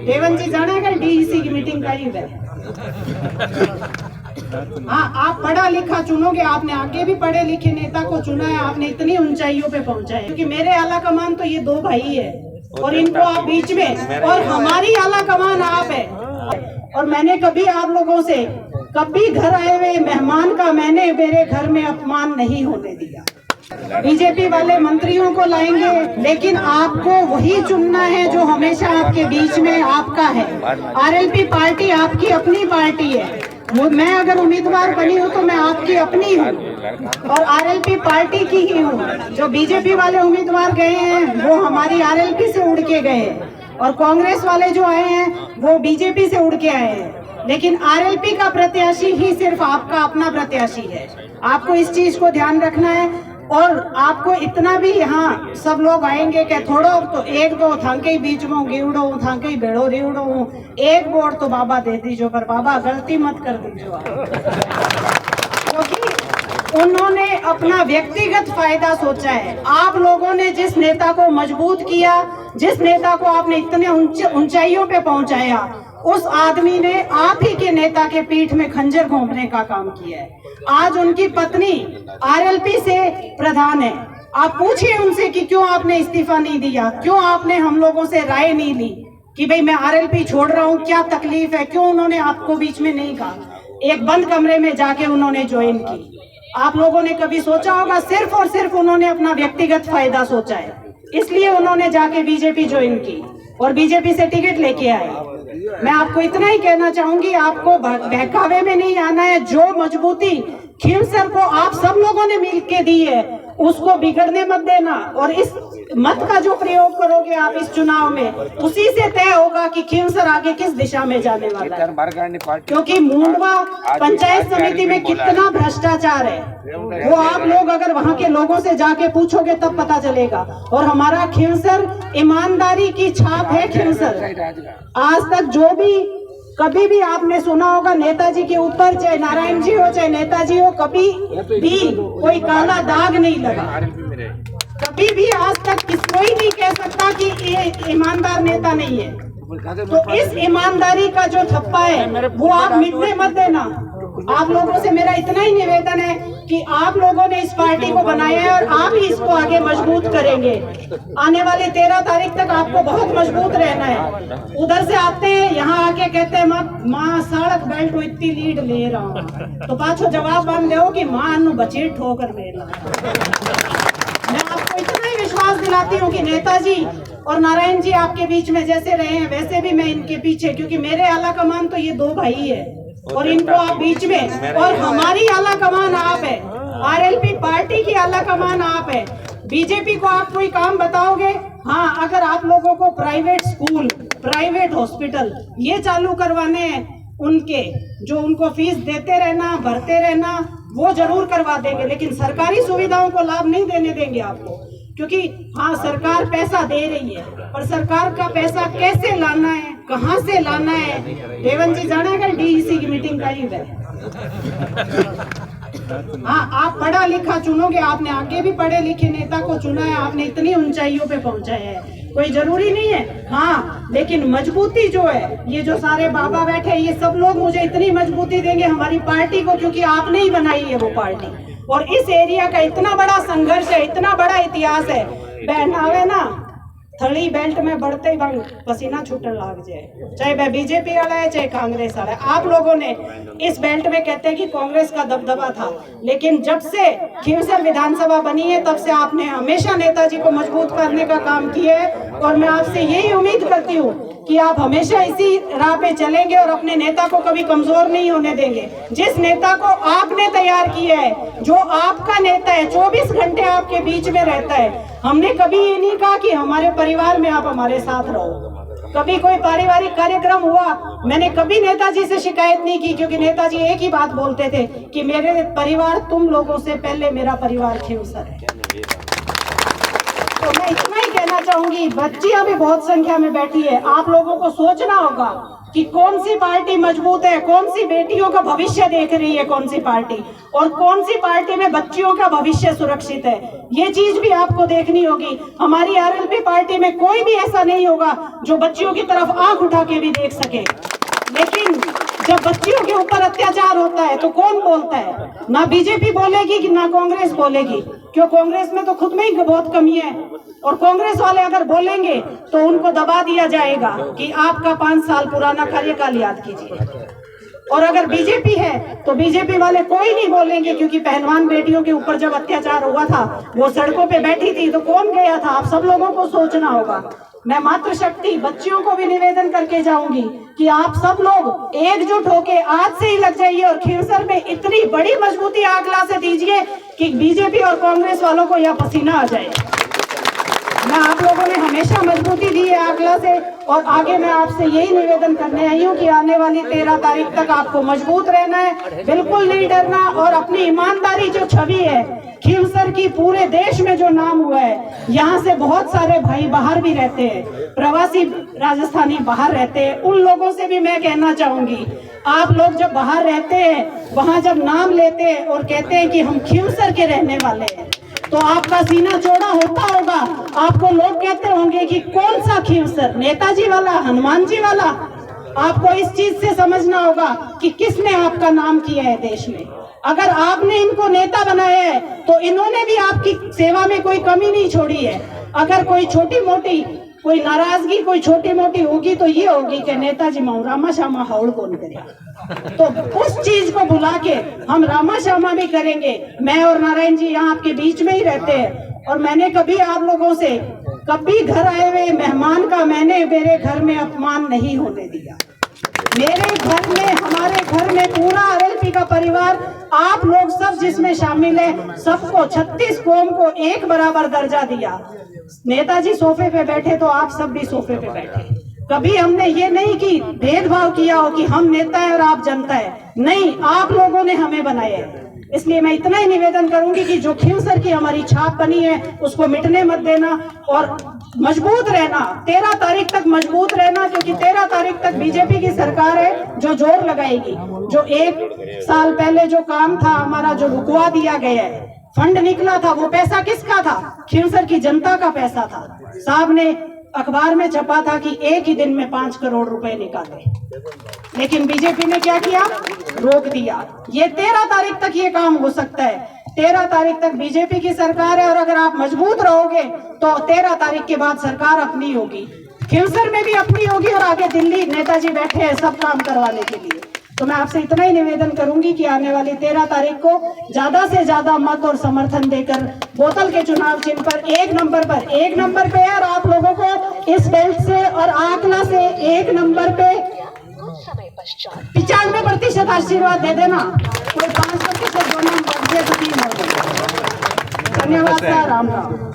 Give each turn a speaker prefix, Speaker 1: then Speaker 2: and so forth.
Speaker 1: देवन जी जाना है डीईसी की मीटिंग करी है। हाँ, आप पढ़ा लिखा चुनोगे, आपने आगे भी पढ़े लिखे नेता को चुना है, आपने इतनी ऊंचाइयों पे पहुंचा है। क्योंकि मेरे आला कमान तो ये 2 भाई है और इनको आप बीच में, और हमारी आला कमान आप है। और मैंने कभी आप लोगों से कभी घर आए हुए मेहमान का मैंने मेरे घर में अपमान नहीं होने दिया। बीजेपी वाले मंत्रियों को लाएंगे, लेकिन आपको वही चुनना है जो हमेशा आपके बीच में आपका है। आरएलपी पार्टी आपकी अपनी पार्टी है। मैं अगर उम्मीदवार बनी हूँ तो मैं आपकी अपनी हूँ और आरएलपी पार्टी की ही हूँ। जो बीजेपी वाले उम्मीदवार गए हैं वो हमारी आरएलपी से उड़ के गए और कांग्रेस वाले जो आए हैं वो बीजेपी से उड़ के आए हैं। लेकिन आरएलपी का प्रत्याशी ही सिर्फ आपका अपना प्रत्याशी है। आपको इस चीज को ध्यान रखना है। और आपको इतना भी, यहाँ सब लोग आएंगे कि थोड़ो तो 1-2 थांके बीच में गिवड़ो थांके बेड़ो रिवड़ो, एक वोट तो बाबा दे दीजो, पर बाबा गलती मत कर दीजो। क्योंकि उन्होंने अपना व्यक्तिगत फायदा सोचा है। आप लोगों ने जिस नेता को मजबूत किया, जिस नेता को आपने इतने ऊंचाइयों पे पहुंचाया, उस आदमी ने आप ही के नेता के पीठ में खंजर घोंपने का काम किया है। आज उनकी पत्नी आरएलपी से प्रधान है। आप पूछिए उनसे कि क्यों आपने इस्तीफा नहीं दिया, क्यों आपने हम लोगों से राय नहीं ली कि भाई मैं आरएलपी छोड़ रहा हूँ, क्या तकलीफ है, क्यों उन्होंने आपको बीच में नहीं कहा। एक बंद कमरे में जाके उन्होंने ज्वाइन की। आप लोगों ने कभी सोचा होगा, सिर्फ और सिर्फ उन्होंने अपना व्यक्तिगत फायदा सोचा है, इसलिए उन्होंने जाके बीजेपी ज्वाइन की और बीजेपी से टिकट लेके आए। मैं आपको इतना ही कहना चाहूंगी, आपको बहकावे में नहीं आना है। जो मजबूती खींवसर को आप सब लोगों ने मिलके दी है, उसको बिगड़ने मत देना। और इस मत का जो प्रयोग करोगे आप इस चुनाव में, उसी से तय होगा कि खींवसर आगे किस दिशा में जाने वाला है। क्योंकि मुंडवा पंचायत समिति में कितना भ्रष्टाचार है, वो आप लोग अगर वहां के लोगों से जाके पूछोगे तब पता चलेगा। और हमारा खींवसर ईमानदारी की छाप है। खींवसर आज तक जो भी कभी भी आपने सुना होगा नेताजी के ऊपर, चाहे नारायण जी हो चाहे नेताजी हो, कभी भी कोई काला दाग नहीं लगा। कभी भी आज तक कोई नहीं कह सकता कि ये ईमानदार नेता नहीं है। तो इस ईमानदारी का जो थप्पा है वो आप मिटने मत देना। आप लोगों से मेरा इतना ही निवेदन है कि आप लोगों ने इस पार्टी को बनाया है और आप ही इसको आगे मजबूत करेंगे। आने वाले 13 तारीख तक आपको बहुत मजबूत रहना है। उधर से आते हैं, यहाँ आके कहते हैं माँ सड़क बेल्ट को इतनी लीड ले रहा हूँ, तो पाछो जवाब बांध दो कि माँ अनु बचे ठोकर मेला। मैं आपको इतना ही विश्वास दिलाती हूँ कि नेताजी और नारायण जी आपके बीच में जैसे रहे हैं वैसे भी मैं इनके पीछे, क्योंकि मेरे आला कमान तो ये 2 भाई है और इनको आप बीच में, और हमारी आला कमान आप है। आरएलपी पार्टी की आला कमान आप है। बीजेपी को आप कोई काम बताओगे, हाँ, अगर आप लोगों को प्राइवेट स्कूल, प्राइवेट हॉस्पिटल ये चालू करवाने हैं, उनके जो उनको फीस देते रहना, भरते रहना, वो जरूर करवा देंगे, लेकिन सरकारी सुविधाओं को लाभ नहीं देने देंगे आपको। क्योंकि हाँ, सरकार पैसा दे रही है, पर सरकार का पैसा कैसे लाना है, कहाँ से लाना है, देवन जी जाना है डीईसी की मीटिंग करी है। हाँ, आप पढ़ा लिखा चुनोगे, आपने आगे भी पढ़े लिखे नेता को चुना है, आपने इतनी ऊंचाइयों पे पहुंचाया है, कोई जरूरी नहीं है। हाँ, लेकिन मजबूती जो है, ये जो सारे बाबा बैठे ये सब लोग मुझे इतनी मजबूती देंगे हमारी पार्टी को, क्योंकि आपने ही बनाई है वो पार्टी। और इस एरिया का इतना बड़ा संघर्ष है, इतना बड़ा इतिहास है। बहनावे ना थड़ी बेल्ट में बढ़ते ही पसीना छूटने लग जाए, चाहे वह बीजेपी वाला है चाहे कांग्रेस वाला है। आप लोगों ने इस बेल्ट में कहते हैं कि कांग्रेस का दबदबा था, लेकिन जब से खींवसर विधानसभा बनी है तब से आपने हमेशा नेताजी को मजबूत करने का काम किया है। और मैं आपसे यही उम्मीद करती हूँ कि आप हमेशा इसी राह पे चलेंगे और अपने नेता को कभी कमजोर नहीं होने देंगे। जिस नेता को आपने तैयार किया है, जो आपका नेता है, 24 घंटे आपके बीच में रहता है, हमने कभी ये नहीं कहा कि हमारे परिवार में आप हमारे साथ रहो। कभी कोई पारिवारिक कार्यक्रम हुआ, मैंने कभी नेताजी से शिकायत नहीं की, क्योंकि नेताजी एक ही बात बोलते थे कि मेरे परिवार तुम लोगों से पहले मेरा परिवार खींवसर है। तो मैं इतना ही कहना कहना चाहूंगी, बच्चियां भी बहुत संख्या में बैठी है। आप लोगों को सोचना होगा कि कौन सी पार्टी मजबूत है, कौन सी बेटियों का भविष्य देख रही है, कौन सी पार्टी, और कौन सी पार्टी में बच्चियों का भविष्य सुरक्षित है। ये चीज भी आपको देखनी होगी। हमारी आरएलपी पार्टी में कोई भी ऐसा नहीं होगा जो बच्चियों की तरफ आंख उठा के भी देख सके। लेकिन जब बच्चियों के ऊपर अत्याचार होता है तो कौन बोलता है? ना बीजेपी बोलेगी कि ना कांग्रेस बोलेगी। क्यों? कांग्रेस में तो खुद में ही बहुत कमी है, और कांग्रेस वाले अगर बोलेंगे तो उनको दबा दिया जाएगा कि आपका 5 साल पुराना कार्यकाल याद कीजिए। और अगर बीजेपी है तो बीजेपी वाले कोई नहीं बोलेंगे, क्योंकि पहलवान बेटियों के ऊपर जब अत्याचार हुआ था वो सड़कों पे बैठी थी तो कौन गया था? आप सब लोगों को सोचना होगा। मैं मातृशक्ति बच्चियों को भी निवेदन करके जाऊंगी कि आप सब लोग एकजुट होके आज से ही लग जाइए और खींवसर में इतनी बड़ी मजबूती आगला से दीजिए कि बीजेपी और कांग्रेस वालों को यह पसीना आ जाए। मैं आप लोगों ने हमेशा मजबूती दी है आगला से, और आगे मैं आपसे यही निवेदन करने आई हूँ कि आने वाली 13 तारीख तक आपको मजबूत रहना है, बिल्कुल नहीं डरना, और अपनी ईमानदारी जो छवि है खींवसर की पूरे देश में जो नाम हुआ है, यहाँ से बहुत सारे भाई बाहर भी रहते हैं, प्रवासी राजस्थानी बाहर रहते हैं, उन लोगों से भी मैं कहना चाहूंगी, आप लोग जब बाहर रहते हैं वहां जब नाम लेते हैं और कहते हैं कि हम खींवसर के रहने वाले हैं, तो आपका सीना चौड़ा होता होगा। आपको लोग कहते होंगे कि कौन सा खींवसर, नेताजी वाला, हनुमान जी वाला? आपको इस चीज से समझना होगा कि किसने आपका नाम किया है देश में। अगर आपने इनको नेता बनाया है तो इन्होंने भी आपकी सेवा में कोई कमी नहीं छोड़ी है। अगर कोई छोटी मोटी कोई नाराजगी, कोई छोटी मोटी होगी तो ये होगी कि नेताजी माऊ रामा श्यामा हाउड़ कौन करे, तो उस चीज को भुला के हम रामा श्यामा भी करेंगे। मैं और नारायण जी यहाँ आपके बीच में ही रहते हैं, और मैंने कभी आप लोगों से कभी घर आए हुए मेहमान का मैंने मेरे घर में अपमान नहीं होने दिया। मेरे घर में, हमारे घर में पूरा आरएलपी का परिवार, आप लोग सब जिसमें शामिल है, सबको 36 कौम को एक बराबर दर्जा दिया। नेताजी सोफे पे बैठे तो आप सब भी सोफे पे बैठे। कभी हमने ये नहीं कि भेदभाव किया हो कि हम नेता है और आप जनता है, नहीं, आप लोगों ने हमें बनाया है। इसलिए मैं इतना ही निवेदन करूंगी कि जो खींवसर की हमारी छाप बनी है उसको मिटने मत देना, और मजबूत रहना, 13 तारीख तक मजबूत रहना, क्योंकि 13 तारीख तक बीजेपी की सरकार है जो जोर लगाएगी। जो 1 साल पहले जो काम था हमारा, जो रुकवा दिया गया है, फंड निकला था, वो पैसा किसका था? खींवसर की जनता का पैसा था। साहब ने अखबार में छपा था कि एक ही दिन में 5 करोड़ रुपए निकाले, लेकिन बीजेपी ने क्या किया? रोक दिया। ये 13 तारीख तक ये काम हो सकता है। 13 तारीख तक बीजेपी की सरकार है, और अगर आप मजबूत रहोगे तो 13 तारीख के बाद सरकार अपनी होगी, खींवसर में भी अपनी होगी, और आगे दिल्ली नेताजी बैठे हैं सब काम करवाने के लिए। तो मैं आपसे इतना ही निवेदन करूंगी कि आने वाली 13 तारीख को ज्यादा से ज्यादा मत और समर्थन देकर बोतल के चुनाव चिन्ह पर एक नंबर पे है, और आप लोगों को इस बेल्ट से और आंकला से 1 नंबर पे 95% आशीर्वाद दे देना। कोई 5% 2 नंबर, धन्यवाद सर, राम राम।